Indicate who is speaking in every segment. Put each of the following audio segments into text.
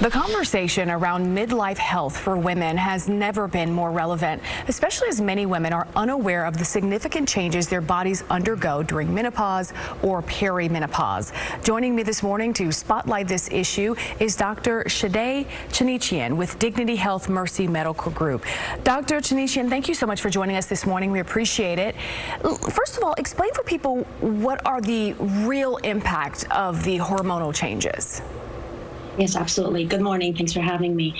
Speaker 1: The conversation around midlife health for women has never been more relevant, especially as many women are unaware of the significant changes their bodies undergo during menopause or perimenopause. Joining me this morning to spotlight this issue is Dr. Shadeh Chanichian with Dignity Health Mercy Medical Group. Dr. Chanichian, thank you so much for joining us this morning. We appreciate it. First of all, explain for people what are the real impact of the hormonal changes?
Speaker 2: Yes, absolutely. Good morning. Thanks for having me.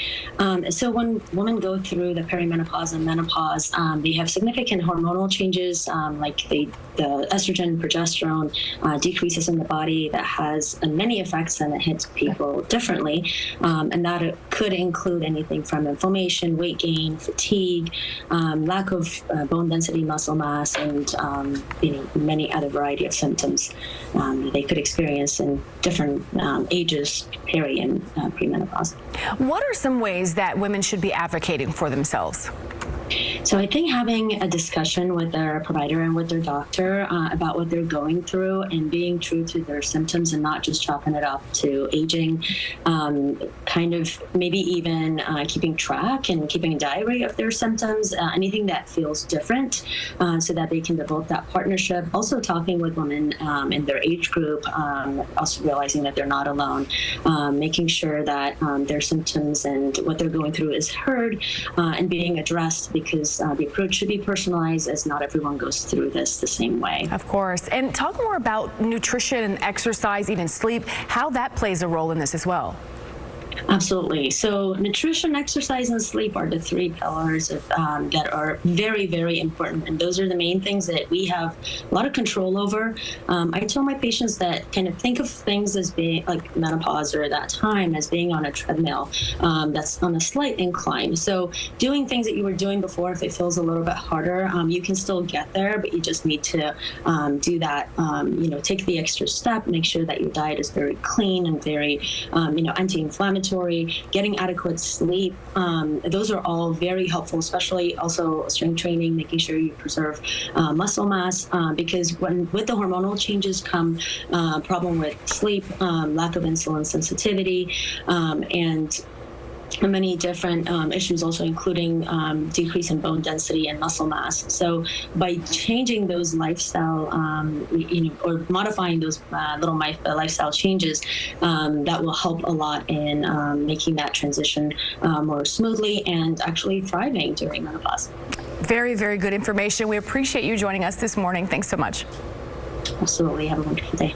Speaker 2: So when women go through the perimenopause and menopause, they have significant hormonal changes, like the estrogen, progesterone decreases in the body that has many effects, and it hits people differently. And that could include anything from inflammation, weight gain, fatigue, lack of bone density, muscle mass, and many other variety of symptoms that they could experience in different ages, peri and premenopause.
Speaker 1: What are some ways that women should be advocating for themselves?
Speaker 2: So I think having a discussion with their provider and with their doctor about what they're going through and being true to their symptoms and not just chalking it up to aging, kind of maybe even keeping track and keeping a diary of their symptoms, anything that feels different, so that they can develop that partnership. Also talking with women in their age group, also realizing that they're not alone, making sure that their symptoms and what they're going through is heard and being addressed, because the approach should be personalized, as not everyone goes through this the same way.
Speaker 1: Of course. And talk more about nutrition and exercise, even sleep, how that plays a role in this as well.
Speaker 2: Absolutely. So nutrition, exercise, and sleep are the three pillars that are very, very important. And those are the main things that we have a lot of control over. I tell my patients that kind of think of things as being like menopause or that time as being on a treadmill that's on a slight incline. So doing things that you were doing before, if it feels a little bit harder, you can still get there, but you just need to do that, take the extra step, make sure that your diet is very clean and very, anti-inflammatory. Getting adequate sleep, those are all very helpful, especially also strength training, making sure you preserve muscle mass, because with the hormonal changes come problem with sleep, lack of insulin sensitivity, and many different issues, also including decrease in bone density and muscle mass. So by changing those lifestyle, or modifying those little lifestyle changes, that will help a lot in making that transition more smoothly and actually thriving during menopause.
Speaker 1: Very, very good information. We appreciate you joining us this morning. Thanks so much.
Speaker 2: Absolutely. Have a wonderful day.